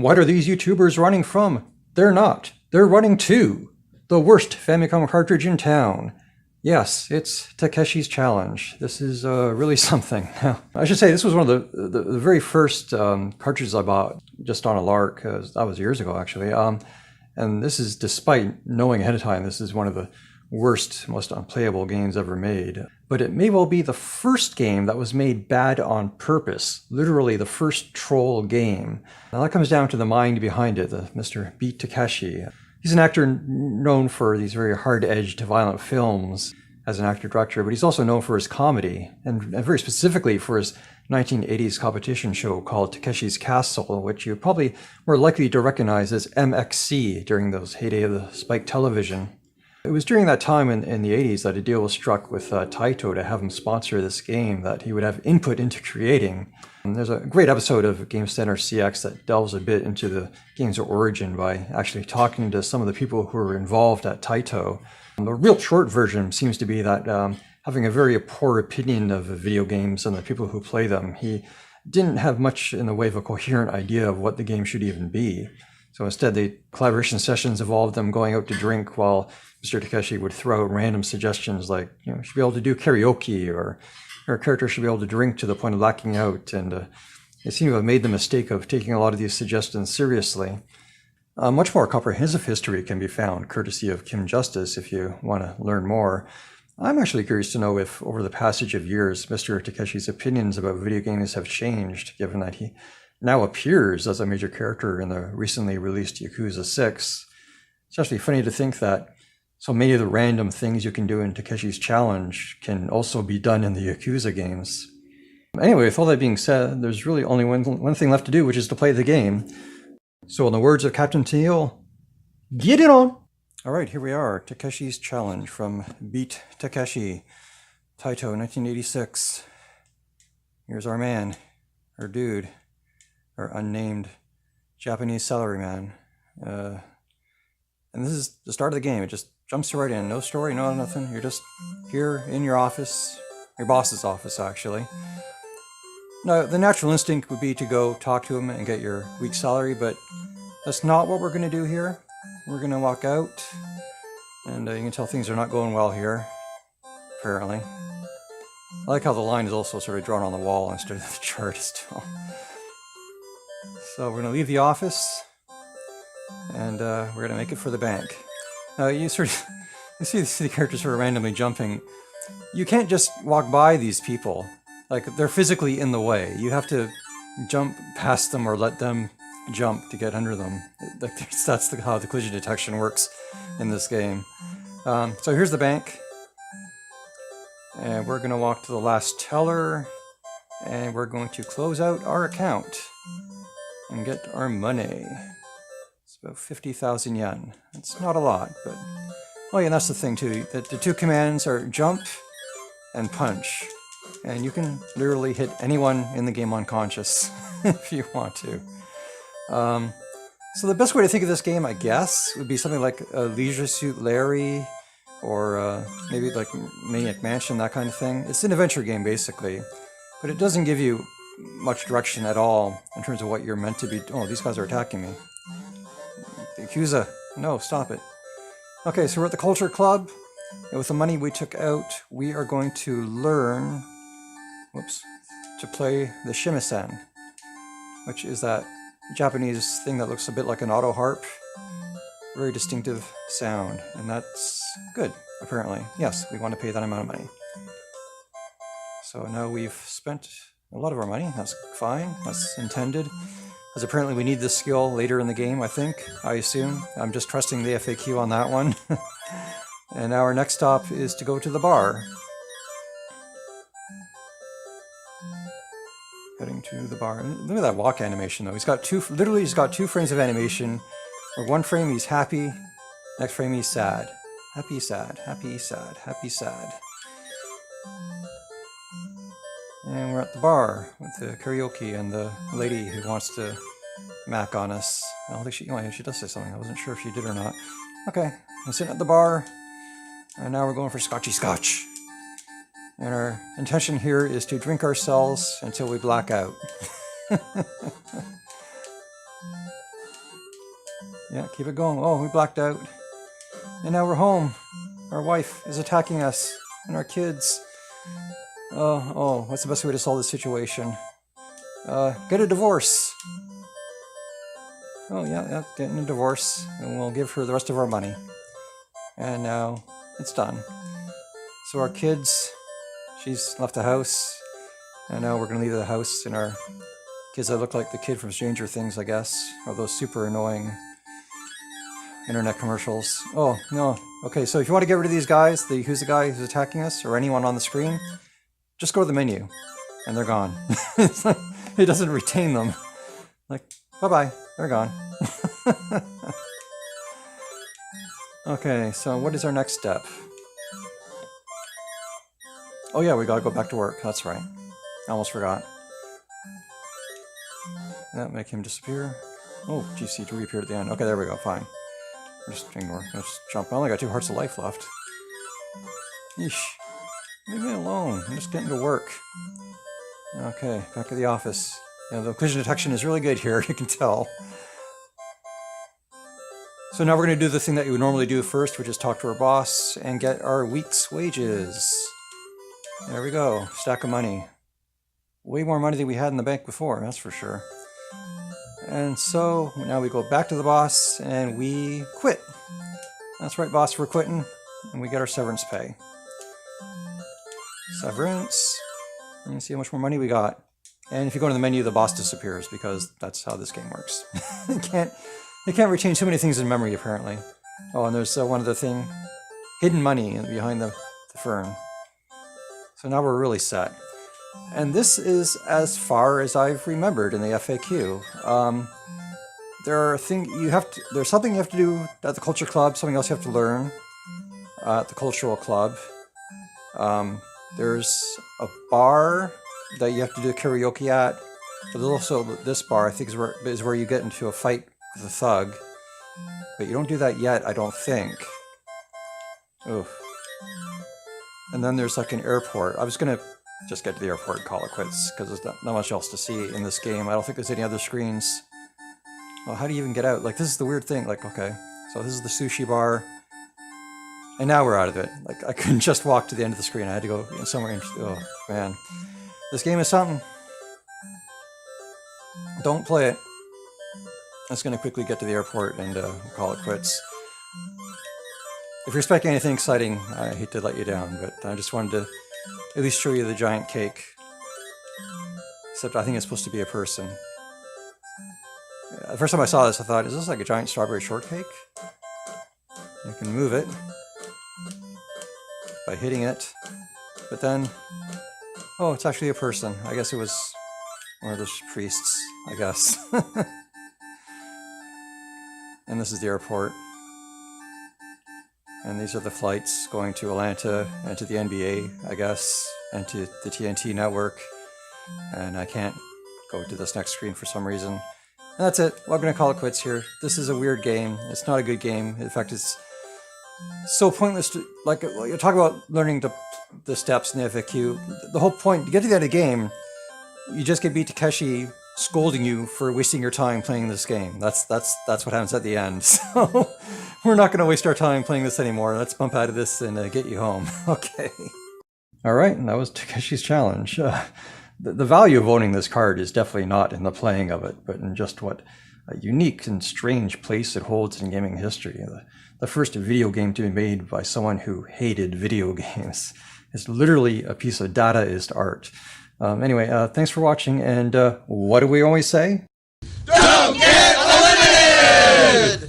What are these YouTubers running from? They're not. They're running to the worst Famicom cartridge in town. Yes, it's Takeshi's Challenge. This is really something. I should say this was one of the very first cartridges I bought just on a lark. That was years ago, actually. And this is despite knowing ahead of time this is one of the worst, most unplayable games ever made. But it may well be the first game that was made bad on purpose. Literally the first troll game. Now that comes down to the mind behind it, Mr. Beat Takeshi. He's an actor known for these very hard-edged, violent films as an actor-director, but he's also known for his comedy, and very specifically for his 1980s competition show called Takeshi's Castle, which you're probably more likely to recognize as m.x.c during those heyday of the Spike television. It was during that time in the 80s that a deal was struck with Taito to have him sponsor this game that he would have input into creating. And there's a great episode of Game Center CX that delves a bit into the game's origin by actually talking to some of the people who were involved at Taito. The real short version seems to be that having a very poor opinion of video games and the people who play them, he didn't have much in the way of a coherent idea of what the game should even be. So instead, the collaboration sessions involved them going out to drink while Mr. Takeshi would throw out random suggestions like, you know, you should be able to do karaoke, or a character should be able to drink to the point of blacking out. And they seem to have made the mistake of taking a lot of these suggestions seriously. Much more comprehensive history can be found, courtesy of Kim Justice, if you want to learn more. I'm actually curious to know if, over the passage of years, Mr. Takeshi's opinions about video games have changed, given that he now appears as a major character in the recently released Yakuza 6. It's actually funny to think that so many of the random things you can do in Takeshi's Challenge can also be done in the Yakuza games. Anyway, with all that being said, there's really only one thing left to do, which is to play the game. So in the words of Captain Teal, get it on! Alright, here we are, Takeshi's Challenge from Beat Takeshi, Taito, 1986. Here's our man, our dude, our unnamed Japanese salaryman. And this is the start of the game. It just jumps right in. No story, no nothing. You're just here in your office, your boss's office, actually. Now, the natural instinct would be to go talk to him and get your week's salary, but that's not what we're going to do here. We're going to walk out, and you can tell things are not going well here, apparently. I like how the line is also sort of drawn on the wall instead of the chart still. So we're going to leave the office, and we're going to make it for the bank. Now, you see the characters sort of randomly jumping. You can't just walk by these people. Like, they're physically in the way. You have to jump past them or let them jump to get under them. That's how the collision detection works in this game. So here's the bank. And we're going to walk to the last teller. And we're going to close out our account and get our money. It's about 50,000 yen. It's not a lot, but... Oh yeah, and that's the thing too. The two commands are jump and punch. And you can literally hit anyone in the game unconscious if you want to. So the best way to think of this game, I guess, would be something like Leisure Suit Larry, or maybe like Maniac Mansion, that kind of thing. It's an adventure game, basically. But it doesn't give you much direction at all in terms of what you're meant to be... Oh, these guys are attacking me. Yakuza. No, stop it. Okay, so we're at the Culture Club. And with the money we took out, we are going to learn... Whoops. To play the shamisen, which is that Japanese thing that looks a bit like an auto harp. Very distinctive sound, and that's good, apparently. Yes, we want to pay that amount of money. So now we've spent a lot of our money. That's fine. That's intended. Because apparently we need this skill later in the game, I think. I assume. I'm just trusting the FAQ on that one. And now our next stop is to go to the bar. Heading to the bar. Look at that walk animation, though. He's got literally he's got 2 frames of animation. Where one frame he's happy, next frame he's sad. Happy, sad, happy, sad, happy, sad. And we're at the bar with the karaoke and the lady who wants to mac on us. I don't think she... Oh, yeah, she does say something. I wasn't sure if she did or not. Okay, I'm sitting at the bar, and now we're going for Scotchy Scotch. And our intention here is to drink ourselves until we black out. Yeah, keep it going. Oh, we blacked out. And now we're home. Our wife is attacking us and our kids. Oh, what's the best way to solve this situation? Get a divorce. Oh, yeah, getting a divorce. And we'll give her the rest of our money. And now it's done. So our kids, she's left the house. And now we're going to leave the house, and our kids that look like the kid from Stranger Things, I guess. Or those super annoying internet commercials. Oh, no. Okay, so if you want to get rid of these guys, who's the guy who's attacking us, or anyone on the screen, just go to the menu, and they're gone. It doesn't retain them. Like, bye-bye, they're gone. Okay, so what is our next step? Oh yeah, we gotta go back to work, that's right. I almost forgot. That make him disappear. Oh, GC to reappear at the end. Okay, there we go, fine. Just ignore. Just jump. I only got 2 hearts of life left. Yeesh. Leave me alone. I'm just getting to work. Okay, back at the office. Yeah, the collision detection is really good here, you can tell. So now we're going to do the thing that you would normally do first, which is talk to our boss and get our week's wages. There we go. Stack of money. Way more money than we had in the bank before, that's for sure. And so now we go back to the boss and we quit. That's right, boss, we're quitting. And we get our severance pay. Severance. And you see how much more money we got. And if you go to the menu, the boss disappears because that's how this game works. It can't retain too many things in memory, apparently. Oh, and there's one other thing. Hidden money behind the fern. So now we're really set. And this is as far as I've remembered in the FAQ. There's something you have to do at the culture club, something else you have to learn at the cultural club. There's a bar that you have to do karaoke at. But there's also this bar, I think, is where you get into a fight with a thug. But you don't do that yet, I don't think. Oof. And then there's like an airport. I was gonna just get to the airport and call it quits, because there's not much else to see in this game. I don't think there's any other screens. Well, how do you even get out? Like, this is the weird thing. Like, okay, so this is the sushi bar. And now we're out of it. Like, I couldn't just walk to the end of the screen. I had to go somewhere in. Oh, man. This game is something. Don't play it. I'm just going to quickly get to the airport and call it quits. If you're expecting anything exciting, I hate to let you down, but I just wanted to at least show you the giant cake. Except I think it's supposed to be a person. The first time I saw this, I thought, is this like a giant strawberry shortcake? You can move it by hitting it, but then, oh, it's actually a person. I guess it was one of those priests, I guess. And this is the airport. And these are the flights going to Atlanta and to the NBA, I guess, and to the TNT network. And I can't go to this next screen for some reason. And that's it. Well, I'm going to call it quits here. This is a weird game. It's not a good game. In fact, it's so pointless to, like, you talk about learning the steps in the FAQ. The whole point, to get to the end of the game, you just get beat Takeshi scolding you for wasting your time playing this game. That's what happens at the end. So we're not going to waste our time playing this anymore. Let's bump out of this and get you home. Okay. All right, and that was Takeshi's challenge. The value of owning this card is definitely not in the playing of it, but in just what a unique and strange place it holds in gaming history. The first video game to be made by someone who hated video games. It's literally a piece of Dadaist art. Anyway, thanks for watching, and what do we always say? Don't get eliminated!